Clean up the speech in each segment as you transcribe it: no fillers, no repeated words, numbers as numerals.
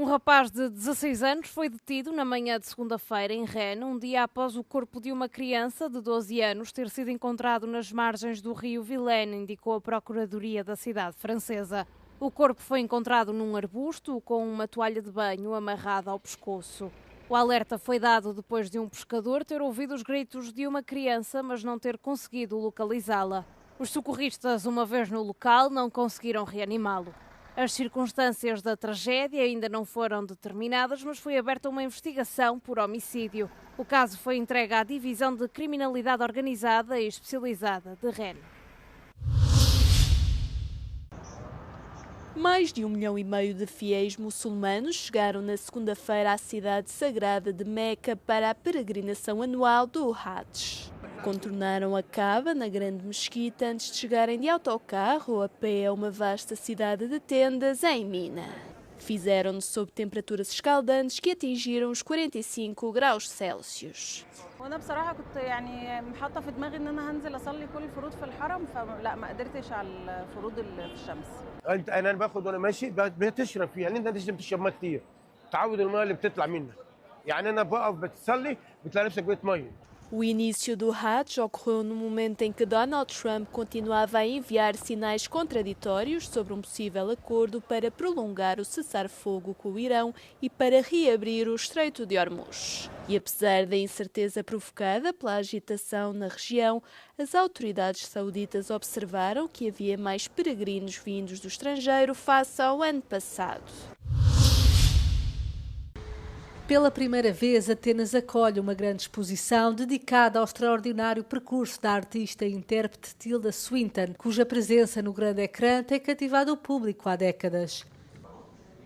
Um rapaz de 16 anos foi detido na manhã de segunda-feira em Rennes, um dia após o corpo de uma criança de 12 anos ter sido encontrado nas margens do rio Vilaine, indicou a Procuradoria da cidade francesa. O corpo foi encontrado num arbusto com uma toalha de banho amarrada ao pescoço. O alerta foi dado depois de um pescador ter ouvido os gritos de uma criança, mas não ter conseguido localizá-la. Os socorristas, uma vez no local, não conseguiram reanimá-lo. As circunstâncias da tragédia ainda não foram determinadas, mas foi aberta uma investigação por homicídio. O caso foi entregue à Divisão de Criminalidade Organizada e Especializada de Rennes. Mais de 1,5 milhão de fiéis muçulmanos chegaram na segunda-feira à cidade sagrada de Meca para a peregrinação anual do Hajj. Contornaram a Kaaba na grande mesquita antes de chegarem de autocarro ou a pé a uma vasta cidade de tendas em Mina. Fizeram-no sob temperaturas escaldantes que atingiram os 45 graus Celsius. وانا بصراحه كنت محاطه في دماغي ان انا هنزل اصلي كل الفروض في الحرم فلا ما قدرتش على الفروض اللي في الشمس. انا باخد وانا ماشي بتشرب فيها لان انت لازم تشرب ميه كتير تعود الميه اللي بتطلع منك يعني انا بقف بتصلي بتلاقي نفسك بقيت ميه. O início do Hajj ocorreu no momento em que Donald Trump continuava a enviar sinais contraditórios sobre um possível acordo para prolongar o cessar-fogo com o Irão e para reabrir o Estreito de Hormuz. E apesar da incerteza provocada pela agitação na região, as autoridades sauditas observaram que havia mais peregrinos vindos do estrangeiro face ao ano passado. Pela primeira vez, Atenas acolhe uma grande exposição dedicada ao extraordinário percurso da artista e intérprete Tilda Swinton, cuja presença no grande ecrã tem cativado o público há décadas.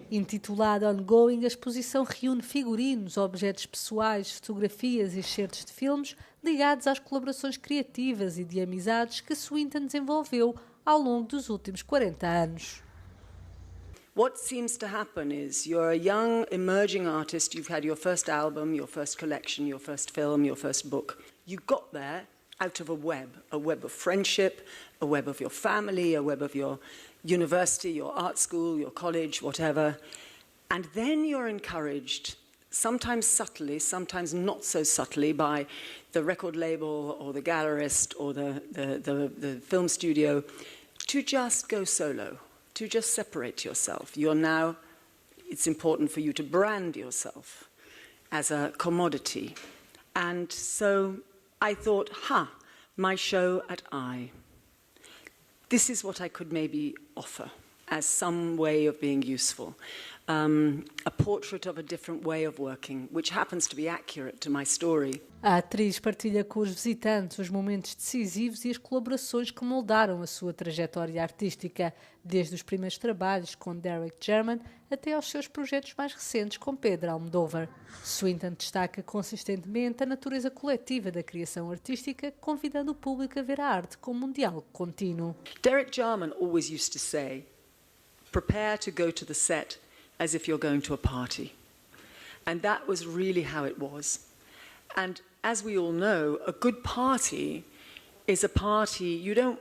Intitulada Ongoing, a exposição reúne figurinos, objetos pessoais, fotografias e excertos de filmes ligados às colaborações criativas e de amizades que Swinton desenvolveu ao longo dos últimos 40 anos. What seems to happen is you're a young, emerging artist, you've had your first album, your first collection, your first film, your first book. You got there out of a web of friendship, a web of your family, a web of your university, your art school, your college, whatever. And then you're encouraged, sometimes subtly, sometimes not so subtly, by the record label or the gallerist or the film studio to just go solo. To just separate yourself. It's important for you to brand yourself as a commodity. And so I thought, my show at I. This is what I could maybe offer as some way of being useful. A portrait of a different way of working, which happens to be accurate to my story. A atriz partilha com os visitantes os momentos decisivos e as colaborações que moldaram a sua trajetória artística, desde os primeiros trabalhos com Derek Jarman até aos seus projetos mais recentes com Pedro Almodóvar. Swinton destaca consistentemente a natureza coletiva da criação artística, convidando o público a ver a arte como um diálogo contínuo. Derek Jarman always used to say, prepare to go to the set as if you're going to a party. And that was really how it was. And as we all know, a good party is a party, you don't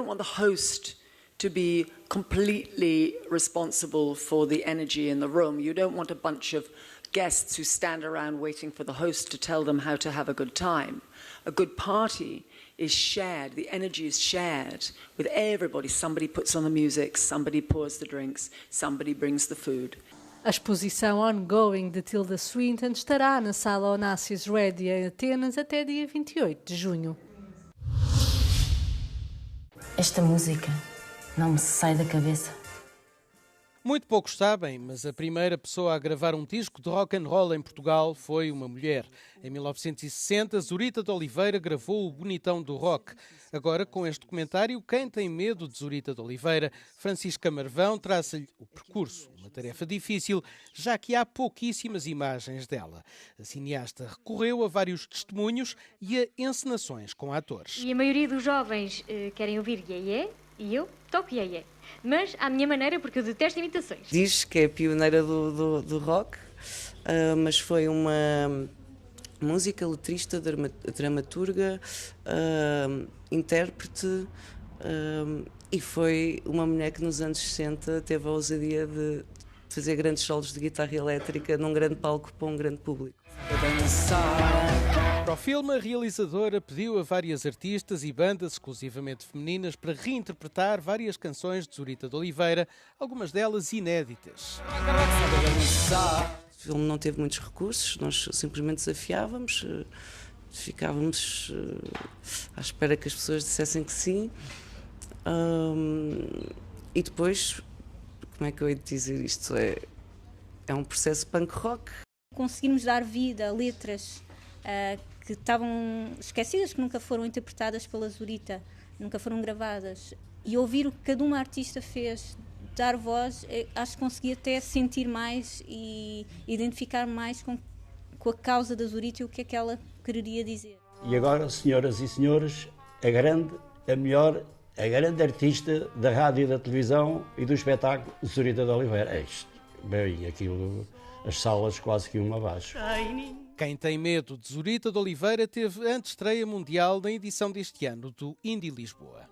want the host to be completely responsible for the energy in the room. You don't want a bunch of guests who stand around waiting for the host to tell them how to have a good time. A good party is shared, the energy is shared with everybody. Somebody puts on the music, somebody pours the drinks, somebody brings the food. A exposição Ongoing de Tilda Swinton estará na Sala Onassis Ready em Atenas até dia 28 de junho. Esta música não me sai da cabeça. Muito poucos sabem, mas a primeira pessoa a gravar um disco de rock and roll em Portugal foi uma mulher. Em 1960, Zurita de Oliveira gravou o Bonitão do Rock. Agora, com este documentário, Quem tem medo de Zurita de Oliveira, Francisca Marvão traça-lhe o percurso. Uma tarefa difícil, já que há pouquíssimas imagens dela. A cineasta recorreu a vários testemunhos e a encenações com atores. E a maioria dos jovens querem ouvir iê-iê e eu toco iê-iê. Mas à minha maneira, porque eu detesto imitações. Diz que é pioneira do rock, mas foi uma música, letrista, dramaturga, intérprete, e foi uma mulher que nos anos 60 teve a ousadia de Fazer grandes solos de guitarra elétrica num grande palco para um grande público. Para o filme, a realizadora pediu a várias artistas e bandas exclusivamente femininas para reinterpretar várias canções de Zurita de Oliveira, algumas delas inéditas. O filme não teve muitos recursos, nós simplesmente desafiávamos, ficávamos à espera que as pessoas dissessem que sim. E depois, como é que eu hei de dizer isto? É um processo punk rock. Conseguimos dar vida a letras que estavam esquecidas, que nunca foram interpretadas pela Zurita, nunca foram gravadas. E ouvir o que cada uma artista fez, dar voz, acho que consegui até sentir mais e identificar mais com a causa da Zurita e o que é que ela quereria dizer. E agora, senhoras e senhores, a grande artista da rádio e da televisão e do espetáculo, Zurita de Oliveira. É isto. Bem, aquilo, as salas quase que uma abaixo. Quem tem medo de Zurita de Oliveira teve antestreia mundial na edição deste ano do Indie Lisboa.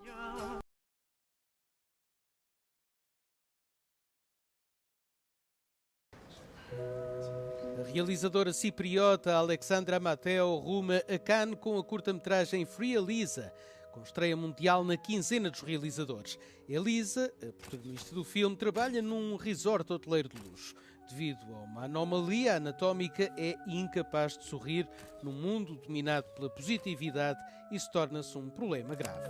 A realizadora cipriota Alexandra Mateo ruma a Cannes com a curta-metragem Free Elisa, com estreia mundial na quinzena dos realizadores. Elisa, a protagonista do filme, trabalha num resort hoteleiro de luxo. Devido a uma anomalia anatómica, é incapaz de sorrir num mundo dominado pela positividade e se torna-se um problema grave.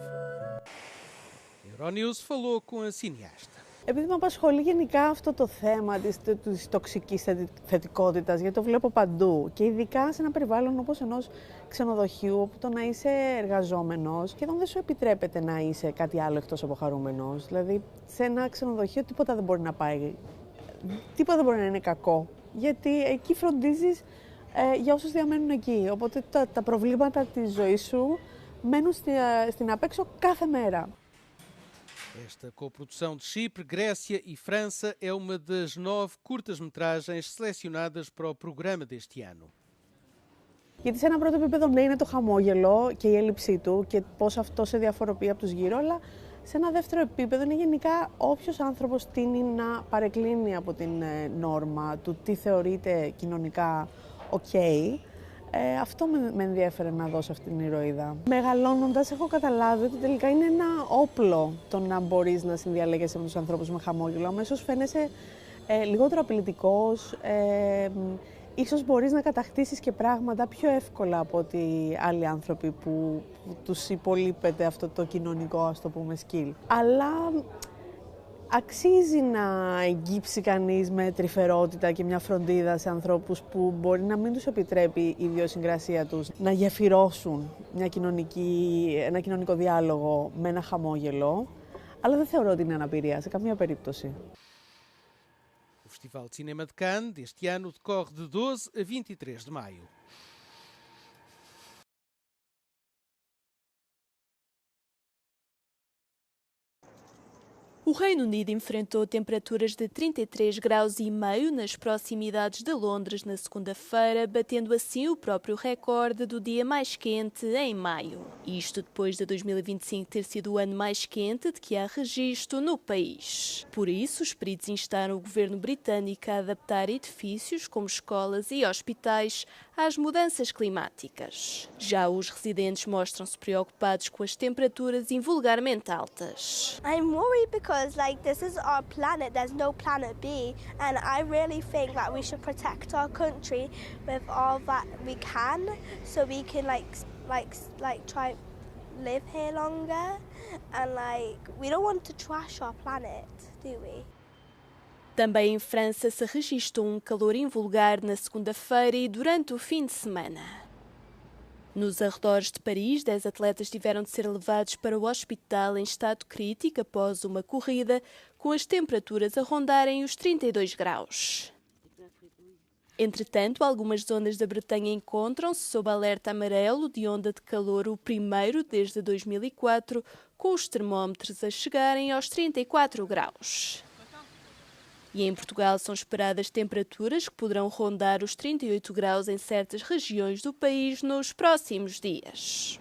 Euronews falou com a cineasta. Επειδή με απασχολεί γενικά αυτό το θέμα της τοξικής θετικότητας, γιατί το βλέπω παντού και ειδικά σε ένα περιβάλλον όπως ενός ξενοδοχείου, όπου το να είσαι εργαζόμενος σχεδόν δεν σου επιτρέπεται να είσαι κάτι άλλο εκτός από χαρούμενος. Δηλαδή, σε ένα ξενοδοχείο τίποτα δεν μπορεί να πάει, τίποτα δεν μπορεί να είναι κακό, γιατί εκεί φροντίζεις για όσους διαμένουν εκεί. Οπότε τα προβλήματα της ζωής σου μένουν στην απέξω κάθε μέρα. Esta coprodução de Chipre, Grécia e França é uma das 9 curtas-metragens selecionadas para o programa deste ano. Γιατί σε ένα πρώτο επίπεδο ναι είναι το χαμόγελο και η έλλειψή του και πώς αυτό σε διαφοροποιεί από τους γύρω, αλλά σε ένα δεύτερο επίπεδο είναι γενικά όποιος άνθρωπος τείνει να παρεκκλίνει από την νόρμα του τι θεωρείται κοινωνικά ok. Αυτό με ενδιέφερε να δώσω αυτή την ηρωίδα. Μεγαλώνοντας έχω καταλάβει ότι τελικά είναι ένα όπλο το να μπορείς να συνδιαλέγεσαι με τους ανθρώπους με χαμόγελο. Αμέσως φαίνεσαι λιγότερο απειλητικός, ίσως μπορείς να κατακτήσεις και πράγματα πιο εύκολα από ότι άλλοι άνθρωποι που τους υπολείπεται αυτό το κοινωνικό, ας το πούμε, skill. Αλλά αξίζει να εγγύψει κανείς με τρυφερότητα και μια φροντίδα σε ανθρώπους που μπορεί να μην τους επιτρέπει η ιδιοσυγκρασία τους να γεφυρώσουν ένα κοινωνικό διάλογο με ένα χαμόγελο, αλλά δεν θεωρώ ότι είναι αναπηρία σε καμία περίπτωση. O Festival de Cinema de Cannes deste ano decorre de 12 a 23 de maio. O Reino Unido enfrentou temperaturas de 33,5 graus nas proximidades de Londres na segunda-feira, batendo assim o próprio recorde do dia mais quente em maio. Isto depois de 2025 ter sido o ano mais quente de que há registro no país. Por isso, os peritos instaram o governo britânico a adaptar edifícios como escolas e hospitais às mudanças climáticas. Já os residentes mostram-se preocupados com as temperaturas invulgarmente altas. I'm worried because this is our planet, there's no planet B, and I really think that we should protect our country with all that we can, so we can try live here longer, and we don't want to trash our planet, do we? Também em França se registrou um calor invulgar na segunda-feira e durante o fim de semana. Nos arredores de Paris, 10 atletas tiveram de ser levados para o hospital em estado crítico após uma corrida, com as temperaturas a rondarem os 32 graus. Entretanto, algumas zonas da Bretanha encontram-se sob alerta amarelo de onda de calor, o primeiro desde 2004, com os termómetros a chegarem aos 34 graus. E em Portugal são esperadas temperaturas que poderão rondar os 38 graus em certas regiões do país nos próximos dias.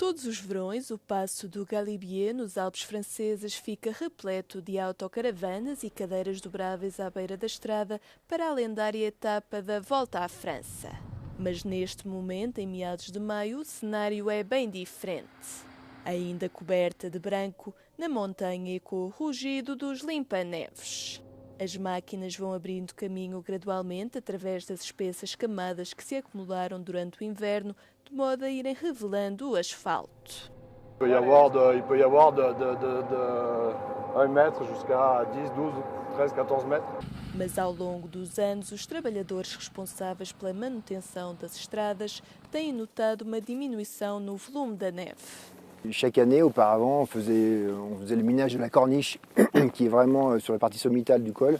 Todos os verões, o passo do Galibier, nos Alpes franceses, fica repleto de autocaravanas e cadeiras dobráveis à beira da estrada para a lendária etapa da Volta à França. Mas neste momento, em meados de maio, o cenário é bem diferente. Ainda coberta de branco, na montanha ecoa o rugido dos limpa-neves. As máquinas vão abrindo caminho gradualmente através das espessas camadas que se acumularam durante o inverno, de modo a irem revelando o asfalto. Il peut y avoir de 1 mètre jusqu'à 10, 12, 13, 14 mètres. Mas ao longo dos anos, os trabalhadores responsáveis pela manutenção das estradas têm notado uma diminuição no volume da neve. Chaque année, auparavant, on faisait le minage de la corniche, qui est vraiment sur la partie sommitale du col.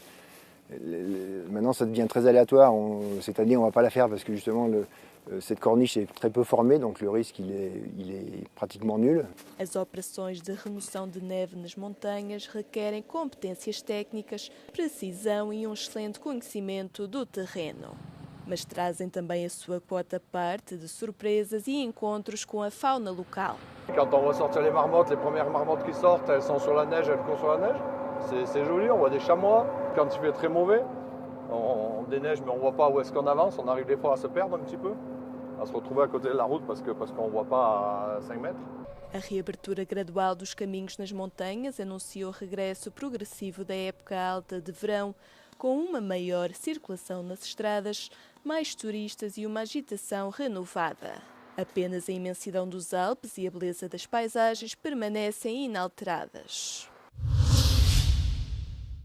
Maintenant, ça devient très aléatoire. Cette année, on ne va pas la faire parce que justement, cette corniche est très peu formée, donc le risque il est pratiquement nul. As operações de remoção de neve nas montanhas requerem competências técnicas, precisão e excelente conhecimento do terreno. Mas trazem também a sua quota parte de surpresas e encontros com a fauna local. Quand on voit sortir les marmottes, les premières marmottes qui sortent, elles sont sur la neige, elles courent sur la neige. C'est joli, on voit des chamois. Quand il fait très mauvais, on déneige mais on ne voit pas où est-ce qu'on avance. On arrive des fois à se perdre un petit peu, à se retrouver à côté de la route parce qu'on ne voit pas à 5 mètres. A reabertura gradual dos caminhos nas montanhas anunciou o regresso progressivo da época alta de verão, com uma maior circulação nas estradas, mais turistas e uma agitação renovada. Apenas a imensidão dos Alpes e a beleza das paisagens permanecem inalteradas.